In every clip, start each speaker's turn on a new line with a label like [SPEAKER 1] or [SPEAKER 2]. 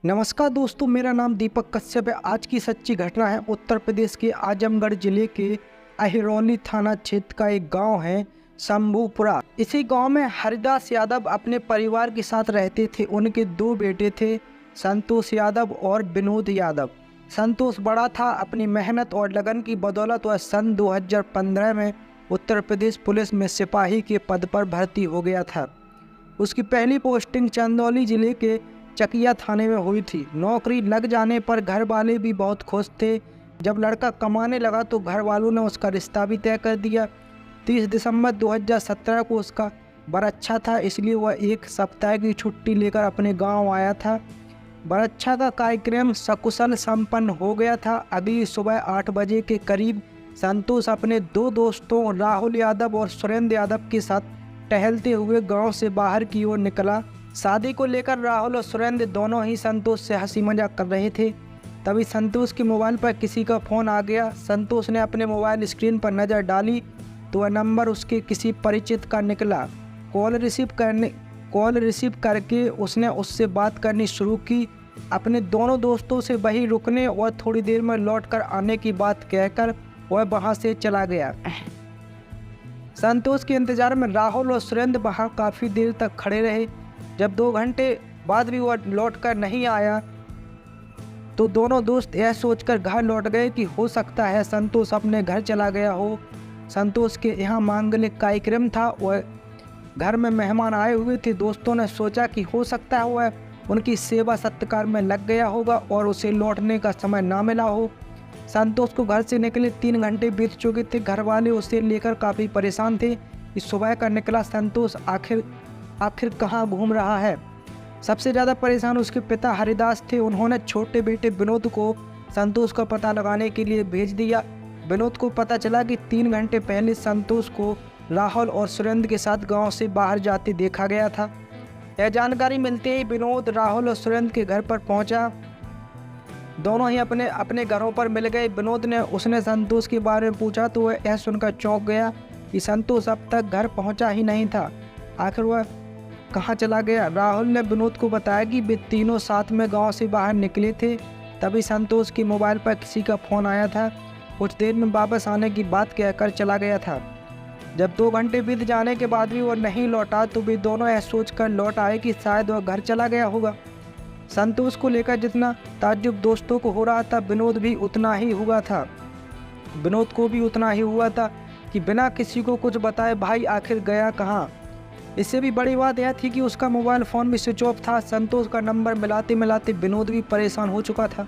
[SPEAKER 1] नमस्कार दोस्तों, मेरा नाम दीपक कश्यप है। आज की सच्ची घटना है उत्तर प्रदेश के आजमगढ़ जिले के अहिरौली थाना क्षेत्र का एक गांव है शंभूपुरा। इसी गांव में हरिदास यादव अपने परिवार के साथ रहते थे। उनके दो बेटे थे, संतोष यादव और विनोद यादव। संतोष बड़ा था। अपनी मेहनत और लगन की बदौलत वह सन 2015 में उत्तर प्रदेश पुलिस में सिपाही के पद पर भर्ती हो गया था। उसकी पहली पोस्टिंग चंदौली जिले के चकिया थाने में हुई थी। नौकरी लग जाने पर घर वाले भी बहुत खुश थे। जब लड़का कमाने लगा तो घर वालों ने उसका रिश्ता भी तय कर दिया। 30 दिसंबर 2017 को उसका बरच्छा था, इसलिए वह एक सप्ताह की छुट्टी लेकर अपने गांव आया था। बरच्छा का कार्यक्रम सकुशल संपन्न हो गया था। अगली सुबह 8 बजे के करीब संतोष अपने दो दोस्तों राहुल यादव और सुरेंद्र यादव के साथ टहलते हुए गांव से बाहर की ओर निकला। शादी को लेकर राहुल और सुरेंद्र दोनों ही संतोष से हंसी मजाक कर रहे थे। तभी संतोष के मोबाइल पर किसी का फ़ोन आ गया। संतोष ने अपने मोबाइल स्क्रीन पर नज़र डाली तो वह नंबर उसके किसी परिचित का निकला। कॉल रिसीव करके उसने उससे बात करनी शुरू की। अपने दोनों दोस्तों से वहीं रुकने और थोड़ी देर में लौट कर आने की बात कहकर वह वहाँ से चला गया। संतोष के इंतजार में राहुल और सुरेंद्र वहाँ काफ़ी देर तक खड़े रहे। जब 2 घंटे बाद भी वह लौट कर नहीं आया तो दोनों दोस्त यह सोचकर घर लौट गए कि हो सकता है संतोष अपने घर चला गया हो। संतोष के यहाँ मांगलिक कार्यक्रम था, वह घर में मेहमान आए हुए थे। दोस्तों ने सोचा कि हो सकता है वह उनकी सेवा सत्कार में लग गया होगा और उसे लौटने का समय ना मिला हो। संतोष को घर से निकले 3 घंटे बीत चुके थे। घर वाले उसे लेकर काफ़ी परेशान थे। इस सुबह का निकला संतोष आखिर कहाँ घूम रहा है। सबसे ज़्यादा परेशान उसके पिता हरिदास थे। उन्होंने छोटे बेटे विनोद को संतोष का पता लगाने के लिए भेज दिया। विनोद को पता चला कि 3 घंटे पहले संतोष को राहुल और सुरेंद्र के साथ गांव से बाहर जाते देखा गया था। यह जानकारी मिलते ही विनोद राहुल और सुरेंद्र के घर पर पहुंचा। दोनों ही अपने अपने घरों पर मिल गए। विनोद ने उसने संतोष के बारे में पूछा तो वह यह सुनकर चौंक गया कि संतोष अब तक घर पहुंचा ही नहीं था। आखिर वह कहाँ चला गया। राहुल ने विनोद को बताया कि वे तीनों साथ में गांव से बाहर निकले थे। तभी संतोष के मोबाइल पर किसी का फ़ोन आया था। कुछ देर में वापस आने की बात कहकर चला गया था। जब 2 घंटे बीत जाने के बाद भी वह नहीं लौटा तो वे दोनों यह सोचकर लौट आए कि शायद वह घर चला गया होगा। संतोष को लेकर जितना ताज्जुब दोस्तों को हो रहा था, विनोद को भी उतना ही हुआ था कि बिना किसी को कुछ बताए भाई आखिर गया कहाँ। इससे भी बड़ी बात यह थी कि उसका मोबाइल फ़ोन भी स्विच ऑफ था। संतोष का नंबर मिलाते मिलाते विनोद भी परेशान हो चुका था।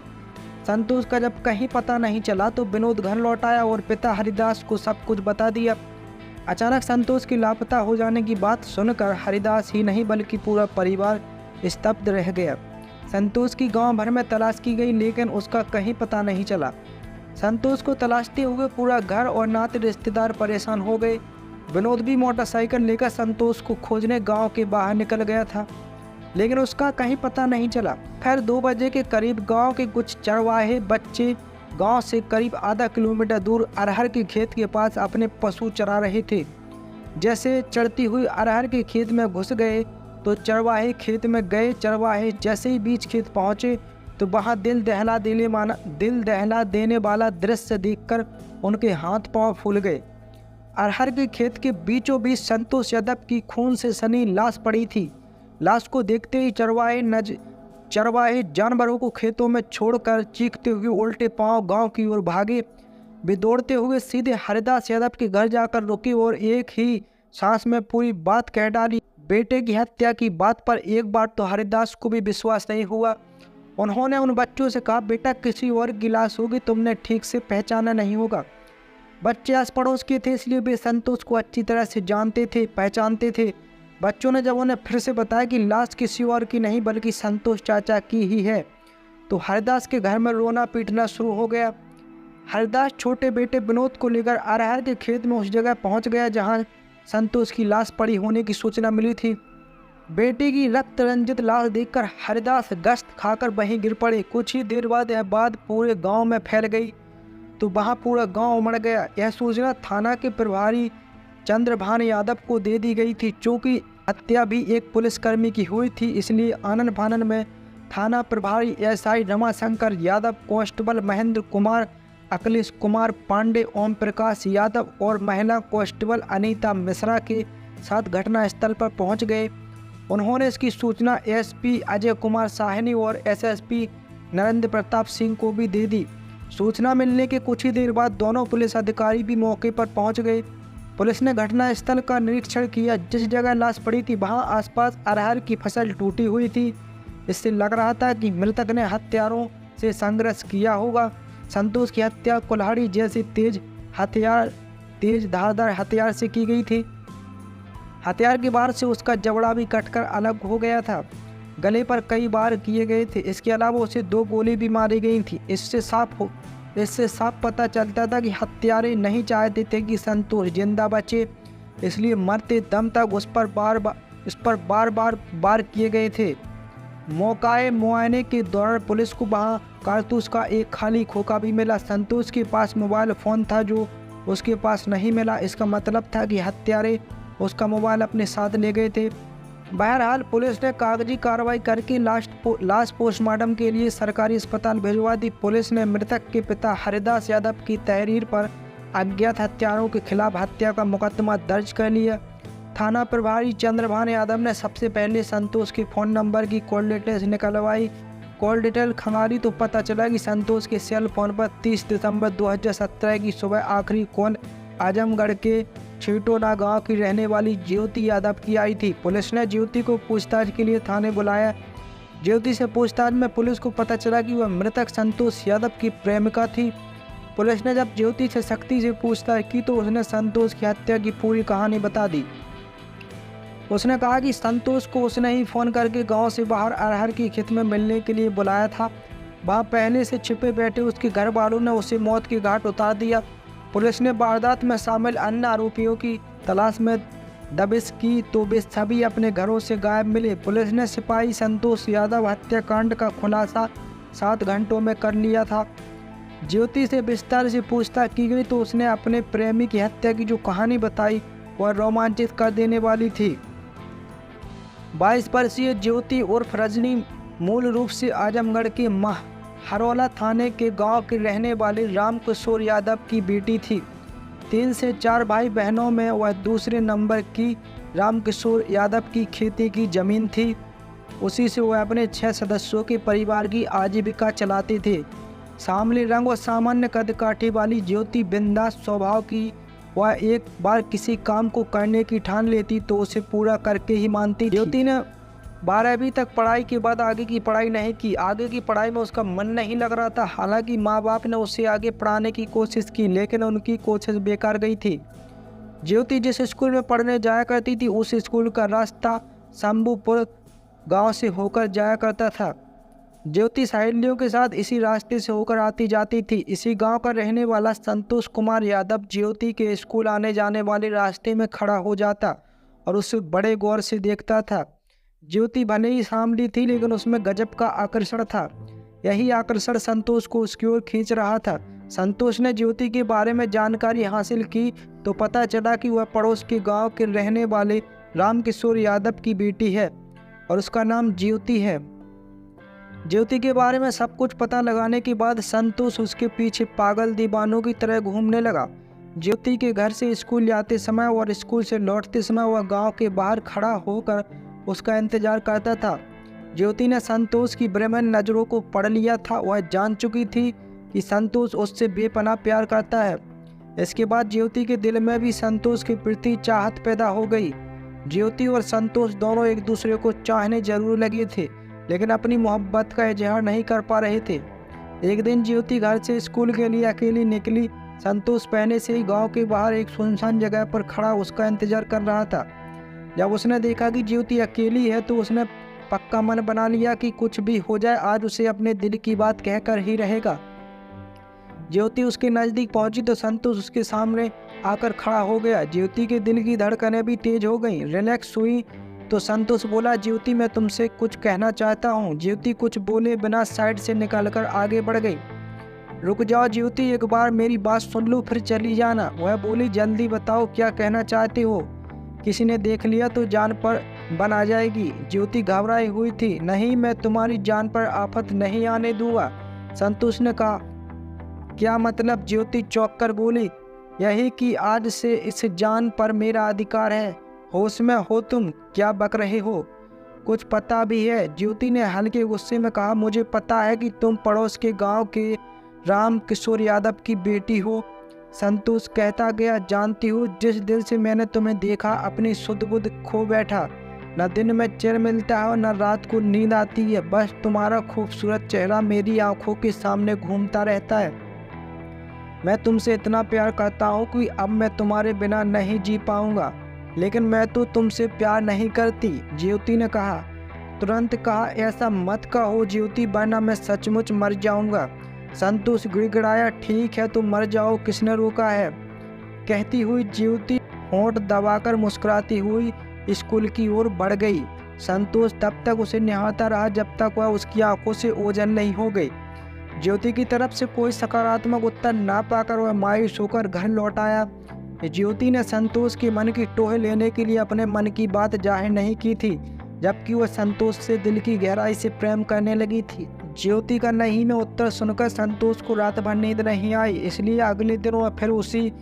[SPEAKER 1] संतोष का जब कहीं पता नहीं चला तो विनोद घर लौट आया और पिता हरिदास को सब कुछ बता दिया। अचानक संतोष के लापता हो जाने की बात सुनकर हरिदास ही नहीं बल्कि पूरा परिवार स्तब्ध रह गया। संतोष की गांव भर में तलाश की गई लेकिन उसका कहीं पता नहीं चला। संतोष को तलाशते हुए पूरा घर और नाते रिश्तेदार परेशान हो गए। विनोद भी मोटरसाइकिल लेकर संतोष को खोजने गांव के बाहर निकल गया था, लेकिन उसका कहीं पता नहीं चला। खैर 2 बजे के करीब गांव के कुछ चरवाहे बच्चे गांव से करीब आधा किलोमीटर दूर अरहर के खेत के पास अपने पशु चरा रहे थे। जैसे चढ़ती हुई अरहर के खेत में घुस गए तो चरवाहे खेत में गए। चरवाहे जैसे ही बीच खेत पहुँचे तो वहाँ दिल दहला देने वाला दृश्य देखकर उनके हाथ पांव फूल गए। अरहर के खेत के बीचों बीच संतोष यादव की खून से सनी लाश पड़ी थी। लाश को देखते ही चरवाहे जानवरों को खेतों में छोड़कर चीखते हुए उल्टे पांव गांव की ओर भागे। वे दौड़ते हुए सीधे हरिदास यादव के घर जाकर रुके और एक ही सांस में पूरी बात कह डाली। बेटे की हत्या की बात पर एक बार तो हरिदास को भी विश्वास नहीं हुआ। उन्होंने उन बच्चों से कहा, बेटा किसी और की लाश होगी, तुमने ठीक से पहचाना नहीं होगा। बच्चे आस पड़ोस के थे इसलिए वे संतोष को अच्छी तरह से पहचानते थे। बच्चों ने जब उन्हें फिर से बताया कि लाश किसी और की नहीं बल्कि संतोष चाचा की ही है तो हरिदास के घर में रोना पीटना शुरू हो गया। हरिदास छोटे बेटे विनोद को लेकर अरहर के खेत में उस जगह पहुंच गया जहां संतोष की लाश पड़ी होने की सूचना मिली थी। बेटे की रक्त रंजित लाश देखकर हरिदास गश्त खाकर वहीं गिर पड़े। कुछ ही देर बाद यह बात पूरे गांव में फैल गई तो वहां पूरा गांव उमड़ गया। यह सूचना थाना के प्रभारी चंद्रभान यादव को दे दी गई थी। चूँकि हत्या भी एक पुलिसकर्मी की हुई थी इसलिए आनन फानन में थाना प्रभारी एसआई रमाशंकर यादव, कांस्टेबल महेंद्र कुमार, अखिलेश कुमार पांडे, ओम प्रकाश यादव और महिला कांस्टेबल अनीता मिश्रा के साथ घटनास्थल पर पहुंच गए। उन्होंने इसकी सूचना एसपी अजय कुमार साहनी और एसएसपी नरेंद्र प्रताप सिंह को भी दे दी। सूचना मिलने के कुछ ही देर बाद दोनों पुलिस अधिकारी भी मौके पर पहुंच गए। पुलिस ने घटनास्थल का निरीक्षण किया। जिस जगह लाश पड़ी थी वहां आसपास अरहर की फसल टूटी हुई थी। इससे लग रहा था कि मृतक ने हत्यारों से संघर्ष किया होगा। संतोष की हत्या कुल्हाड़ी जैसे तेज धारदार हथियार से की गई थी। हथियार के वार से उसका जबड़ा भी कटकर अलग हो गया था। गले पर कई बार किए गए थे। इसके अलावा उसे 2 गोली भी मारी गई थी। इससे साफ पता चलता था कि हत्यारे नहीं चाहते थे कि संतोष जिंदा बचे, इसलिए मरते दम तक उस पर बार बार किए गए थे। मौकाए मुआयने के दौरान पुलिस को वहां कारतूस का एक खाली खोखा भी मिला। संतोष के पास मोबाइल फ़ोन था जो उसके पास नहीं मिला। इसका मतलब था कि हत्यारे उसका मोबाइल अपने साथ ले गए थे। बहरहाल पुलिस ने कागजी कार्रवाई करके लाश पोस्टमार्टम के लिए सरकारी अस्पताल भिजवा दी। पुलिस ने मृतक के पिता हरिदास यादव की तहरीर पर अज्ञात हत्यारों के खिलाफ हत्या का मुकदमा दर्ज कर लिया। थाना प्रभारी चंद्रभान यादव ने सबसे पहले संतोष के फ़ोन नंबर की कॉल डिटेल्स निकलवाई। कॉल डिटेल खंगाली तो पता चला कि संतोष के सेल फोन पर 30 दिसंबर 2017 की सुबह आखिरी कॉल आजमगढ़ के छीटोना गांव की रहने वाली ज्योति यादव की आई थी। पुलिस ने ज्योति को पूछताछ के लिए थाने बुलाया। ज्योति से पूछताछ में पुलिस को पता चला कि वह मृतक संतोष यादव की प्रेमिका थी। पुलिस ने जब ज्योति से सख्ती से पूछताछ की तो उसने संतोष की हत्या की पूरी कहानी बता दी। उसने कहा कि संतोष को उसने ही फ़ोन करके गांव से बाहर अरहर की खेत में मिलने के लिए बुलाया था। वहाँ पहले से छिपे बैठे उसके घर वालों ने उसे मौत की घाट उतार दिया। पुलिस ने वारदात में शामिल अन्य आरोपियों की तलाश में दबिश की तो वे सभी अपने घरों से गायब मिले। पुलिस ने सिपाही संतोष यादव हत्याकांड का खुलासा 7 घंटों में कर लिया था। ज्योति से विस्तार से पूछताछ की गई तो उसने अपने प्रेमी की हत्या की जो कहानी बताई वह रोमांचित कर देने वाली थी। 22 वर्षीय ज्योति उर्फ रजनी मूल रूप से आजमगढ़ के हरौला थाने के गांव के रहने वाले रामकिशोर यादव की बेटी थी। 3 से 4 भाई बहनों में वह दूसरे नंबर की रामकिशोर यादव की खेती की जमीन थी। उसी से वह अपने 6 सदस्यों के परिवार की आजीविका चलाते थे। सांवले रंग और सामान्य कद काठी वाली ज्योति बिंदास स्वभाव की। वह एक बार किसी काम को करने की ठान लेती तो उसे पूरा करके ही मानती। ज्योति ने 12वीं तक पढ़ाई के बाद आगे की पढ़ाई नहीं की। आगे की पढ़ाई में उसका मन नहीं लग रहा था। हालांकि माँ बाप ने उसे आगे पढ़ाने की कोशिश की लेकिन उनकी कोशिश बेकार गई थी। ज्योति जिस स्कूल में पढ़ने जाया करती थी उस स्कूल का रास्ता शंभूपुर गांव से होकर जाया करता था। ज्योति सहेलियों के साथ इसी रास्ते से होकर आती जाती थी। इसी गांव का रहने वाला संतोष कुमार यादव ज्योति के स्कूल आने जाने वाले रास्ते में खड़ा हो जाता और उसे बड़े गौर से देखता था। ज्योति भले ही सांवली थी लेकिन उसमें गजब का आकर्षण था। यही आकर्षण संतोष को उसकी ओर खींच रहा था। संतोष ने ज्योति के बारे में जानकारी हासिल की तो पता चला कि वह पड़ोस के गांव के रहने वाले रामकिशोर यादव की बेटी है और उसका नाम ज्योति है। ज्योति के बारे में सब कुछ पता लगाने के बाद संतोष उसके पीछे पागल दीवानों की तरह घूमने लगा। ज्योति के घर से स्कूल जाते समय और स्कूल से लौटते समय वह गांव के बाहर खड़ा होकर उसका इंतजार करता था। ज्योति ने संतोष की ब्रह्मन नज़रों को पढ़ लिया था। वह जान चुकी थी कि संतोष उससे बेपनाह प्यार करता है। इसके बाद ज्योति के दिल में भी संतोष के प्रति चाहत पैदा हो गई। ज्योति और संतोष दोनों एक दूसरे को चाहने जरूर लगे थे लेकिन अपनी मोहब्बत का इजहार नहीं कर पा रहे थे। एक दिन ज्योति घर से स्कूल के लिए अकेली निकली। संतोष पहले से ही गांव के बाहर एक सुनसान जगह पर खड़ा उसका इंतजार कर रहा था। जब उसने देखा कि ज्योति अकेली है तो उसने पक्का मन बना लिया कि कुछ भी हो जाए आज उसे अपने दिल की बात कहकर ही रहेगा। ज्योति उसके नज़दीक पहुंची तो संतोष उसके सामने आकर खड़ा हो गया। ज्योति के दिल की धड़कनें भी तेज हो गईं। रिलैक्स हुई तो संतोष बोला, ज्योति मैं तुमसे कुछ कहना चाहता हूँ। ज्योति कुछ बोले बिना साइड से निकलकर आगे बढ़ गई। रुक जाओ ज्योति, एक बार मेरी बात सुन लो फिर चली जाना। वह बोली, जल्दी बताओ क्या कहना चाहते हो, किसी ने देख लिया तो जान बन आ जाएगी। ज्योति घबराई हुई थी। नहीं, मैं तुम्हारी जान पर आफत नहीं आने दूंगा, संतोष ने कहा। क्या मतलब? ज्योति चौंक कर बोली। यही कि आज से इस जान पर मेरा अधिकार है। होश में हो तुम? क्या बक रहे हो? कुछ पता भी है? ज्योति ने हल्के गुस्से में कहा। मुझे पता है कि तुम पड़ोस के गांव के राम किशोर यादव की बेटी हो, संतोष कहता गया। जानती हूँ, जिस दिल से मैंने तुम्हें देखा अपनी सुध बुध खो बैठा। न दिन में चैन मिलता है और न रात को नींद आती है। बस तुम्हारा खूबसूरत चेहरा मेरी आंखों के सामने घूमता रहता है। मैं तुमसे इतना प्यार करता हूँ कि अब मैं तुम्हारे बिना नहीं जी पाऊंगा। लेकिन मैं तो तुमसे प्यार नहीं करती, ज्योति ने कहा। तुरंत कहा, ऐसा मत कहो ज्योति, वरना मैं सचमुच मर जाऊंगा। संतोष गिड़गिड़ाया। ठीक है, तुम मर जाओ, किसने रोका है? कहती हुई ज्योति होंठ दबाकर मुस्कुराती हुई स्कूल की ओर बढ़ गई। संतोष तब तक उसे निहारता रहा जब तक वह उसकी आंखों से ओझल नहीं हो गई। ज्योति की तरफ से कोई सकारात्मक उत्तर ना पाकर वह मायूस होकर घर लौट आया। ज्योति ने संतोष के मन की टोह लेने के लिए अपने मन की बात जाहिर नहीं की थी, जबकि वह संतोष से दिल की गहराई से प्रेम करने लगी थी। ज्योति का नहीं में उत्तर सुनकर संतोष को रात भर नींद नहीं आई, इसलिए अगले दिन वह फिर उसी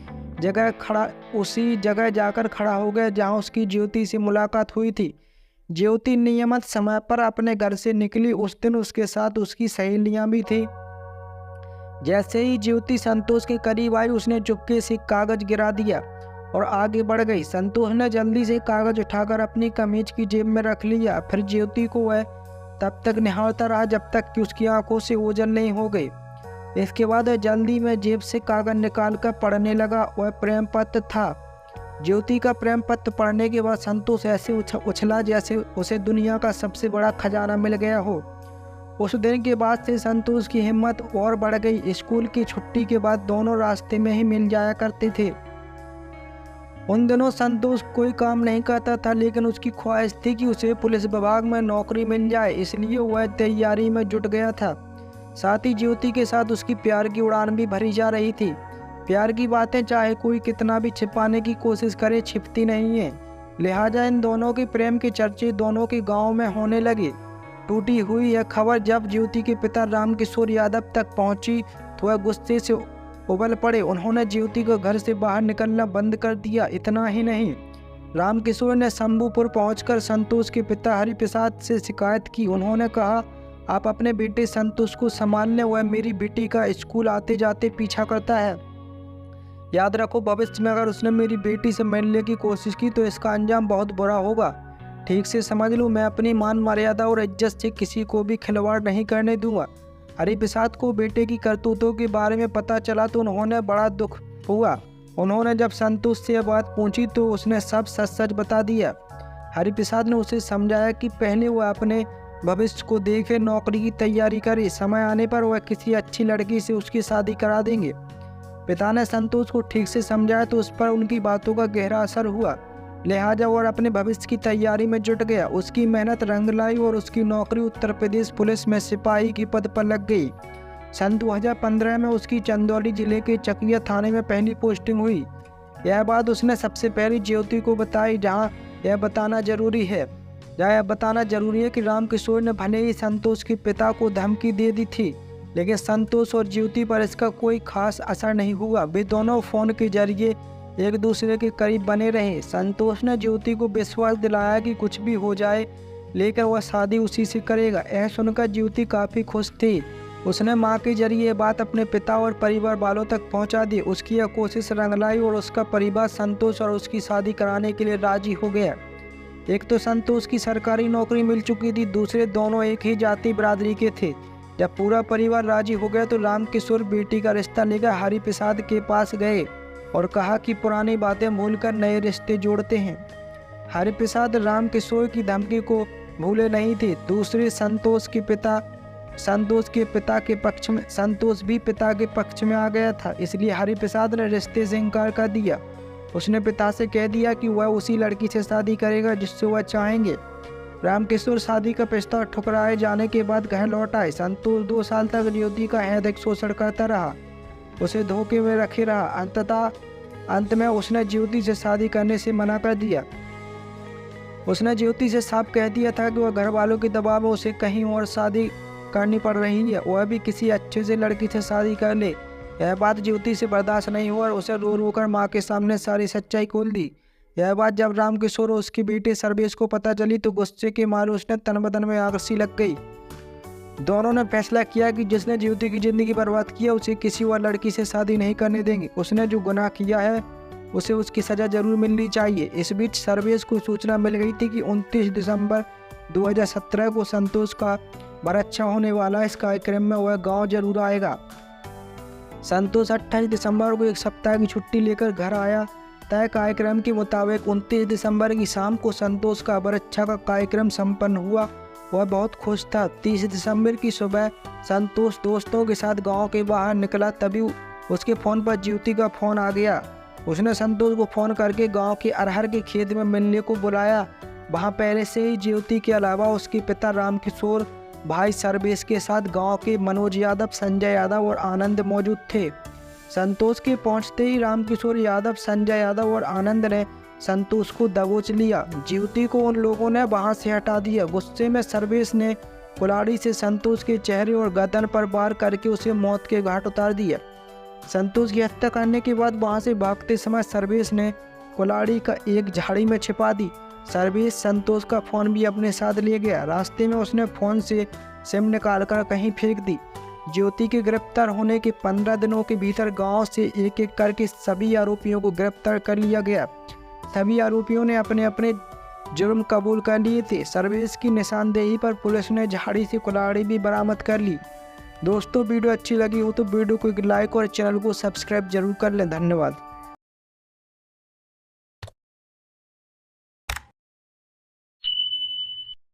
[SPEAKER 1] जगह जाकर खड़ा हो गया जहां उसकी ज्योति से मुलाकात हुई थी। ज्योति नियमित समय पर अपने घर से निकली। उस दिन उसके साथ उसकी सहेलियां भी थी। जैसे ही ज्योति संतोष के करीब आई, उसने चुपके से कागज गिरा दिया और आगे बढ़ गई। संतोष ने जल्दी से कागज उठाकर अपनी कमीज की जेब में रख लिया। फिर ज्योति को वह तब तक निहारता रहा जब तक कि उसकी आंखों से ओझल नहीं हो गई। इसके बाद वह जल्दी में जेब से कागज निकालकर पढ़ने लगा। वह प्रेम पत्र था। ज्योति का प्रेम पत्र पढ़ने के बाद संतोष ऐसे उछला जैसे उसे दुनिया का सबसे बड़ा खजाना मिल गया हो। उस दिन के बाद से संतोष की हिम्मत और बढ़ गई। स्कूल की छुट्टी के बाद दोनों रास्ते में ही मिल जाया करते थे। उन दिनों संतोष कोई काम नहीं करता था, लेकिन उसकी ख्वाहिश थी कि उसे पुलिस विभाग में नौकरी मिल जाए, इसलिए वह तैयारी में जुट गया था। साथ ही ज्योति के साथ उसकी प्यार की उड़ान भी भरी जा रही थी। प्यार की बातें चाहे कोई कितना भी छिपाने की कोशिश करे, छिपती नहीं है। लिहाजा इन दोनों के प्रेम के चर्चे दोनों के गाँव में होने लगे। टूटी हुई यह खबर जब ज्योति के पिता राम किशोर यादव तक पहुंची तो वह गुस्से से उबल पड़े। उन्होंने ज्योति को घर से बाहर निकलना बंद कर दिया। इतना ही नहीं, राम किशोर ने शंभूपुर पहुंचकर संतोष के पिता हरिप्रसाद से शिकायत की। उन्होंने कहा, आप अपने बेटे संतोष को संभाल लें, वह मेरी बेटी का स्कूल आते जाते पीछा करता है। याद रखो, भविष्य में अगर उसने मेरी बेटी से मिलने की कोशिश की तो इसका अंजाम बहुत बुरा होगा। ठीक से समझ लो, मैं अपनी मान मर्यादा और इज्जत से किसी को भी खिलवाड़ नहीं करने दूंगा। हरिप्रसाद को बेटे की करतूतों के बारे में पता चला तो उन्होंने बड़ा दुख हुआ। उन्होंने जब संतोष से यह बात पूछी तो उसने सब सच सच बता दिया। हरिप्रसाद ने उसे समझाया कि पहले वह अपने भविष्य को देखे, नौकरी की तैयारी करे, समय आने पर वह किसी अच्छी लड़की से उसकी शादी करा देंगे। पिता ने संतोष को ठीक से समझाया तो उस पर उनकी बातों का गहरा असर हुआ। लिहाजा वह अपने भविष्य की तैयारी में जुट गया। उसकी मेहनत रंग लाई और उसकी नौकरी उत्तर प्रदेश पुलिस में सिपाही की पद पर लग गई। सन 2015 में उसकी चंदौली जिले के चकिया थाने में पहली पोस्टिंग हुई। यह बात उसने सबसे पहले ज्योति को बताई। जहां यह बताना जरूरी है कि राम किशोर ने भले ही संतोष के पिता को धमकी दे दी थी, लेकिन संतोष और ज्योति पर इसका कोई खास असर नहीं हुआ। वे दोनों फोन के जरिए एक दूसरे के करीब बने रहे। संतोष ने ज्योति को विश्वास दिलाया कि कुछ भी हो जाए लेकर वह शादी उसी से करेगा। यह सुनकर ज्योति काफ़ी खुश थी। उसने मां के जरिए ये बात अपने पिता और परिवार वालों तक पहुंचा दी। उसकी यह कोशिश रंग लाई और उसका परिवार संतोष और उसकी शादी कराने के लिए राजी हो गया। एक तो संतोष की सरकारी नौकरी मिल चुकी थी, दूसरे दोनों एक ही जाति बिरादरी के थे। जब पूरा परिवार राजी हो गया तो राम किशोर बेटी का रिश्ता लेकर हरिप्रसाद के पास गए और कहा कि पुरानी बातें भूलकर नए रिश्ते जोड़ते हैं। हरिप्रसाद राम किशोर की धमकी को भूले नहीं थे। दूसरे संतोष भी पिता के पक्ष में आ गया था, इसलिए हरिप्रसाद ने रिश्ते से इनकार कर दिया। उसने पिता से कह दिया कि वह उसी लड़की से शादी करेगा जिससे वह चाहेंगे। राम किशोर शादी का प्रस्ताव ठुकराए जाने के बाद घर लौट आए। संतोष 2 साल तक ज्योति का हैदक शोषण करता रहा, उसे धोखे में रखे रहा। अंत में उसने ज्योति से शादी करने से मना कर दिया। उसने ज्योति से साफ कह दिया था कि वह घर वालों के दबाव में उसे कहीं और शादी करनी पड़ रही है, वह भी किसी अच्छे से लड़की से शादी कर ले। यह बात ज्योति से बर्दाश्त नहीं हुआ और उसे रो रो कर माँ के सामने सारी सच्चाई खोल दी। यह बात जब रामकिशोर और उसके बेटे सर्वेश को पता चली तो गुस्से के मारे उसने तन बदन में आग सी लग गई। दोनों ने फैसला किया कि जिसने ज्योति की जिंदगी बर्बाद किया उसे किसी और लड़की से शादी नहीं करने देंगे। उसने जो गुनाह किया है उसे उसकी सजा जरूर मिलनी चाहिए। इस बीच सर्वेश को सूचना मिल गई थी कि 29 दिसंबर 2017 को संतोष का बरच्छा होने वाला है। इस कार्यक्रम में वह गांव जरूर आएगा। संतोष 28 दिसंबर को एक सप्ताह की छुट्टी लेकर घर आया। तय कार्यक्रम के मुताबिक 29 दिसंबर की शाम को संतोष का बरच्छा का कार्यक्रम संपन्न हुआ। वह बहुत खुश था। 30 दिसंबर की सुबह संतोष दोस्तों के साथ गांव के बाहर निकला, तभी उसके फ़ोन पर ज्योति का फ़ोन आ गया। उसने संतोष को फ़ोन करके गांव के अरहर के खेत में मिलने को बुलाया। वहां पहले से ही ज्योति के अलावा उसके पिता रामकिशोर, भाई सर्वेश के साथ गांव के मनोज यादव, संजय यादव और आनंद मौजूद थे। संतोष के पहुंचते ही रामकिशोर यादव, संजय यादव और आनंद ने संतोष को दबोच लिया। ज्योति को उन लोगों ने वहां से हटा दिया। गुस्से में सर्वेश ने कुल्हाड़ी से संतोष के चेहरे और गर्दन पर वार करके उसे मौत के घाट उतार दिया। संतोष की हत्या करने के बाद वहां से भागते समय सर्वेश ने कुल्हाड़ी का एक झाड़ी में छिपा दी। सर्वेश संतोष का फ़ोन भी अपने साथ ले गया। रास्ते में उसने फ़ोन से सिम निकालकर कहीं फेंक दी। ज्योति के गिरफ्तार होने के 15 दिनों के भीतर गांव से एक एक करके सभी आरोपियों को गिरफ्तार कर लिया गया। सभी आरोपियों ने अपने अपने जुर्म कबूल कर लिए थे। सर्वेश की निशानदेही पर पुलिस ने झाड़ी से कुल्हाड़ी भी बरामद कर ली। दोस्तों, वीडियो अच्छी लगी हो तो वीडियो को एक लाइक और चैनल को सब्सक्राइब जरूर कर लें। धन्यवाद।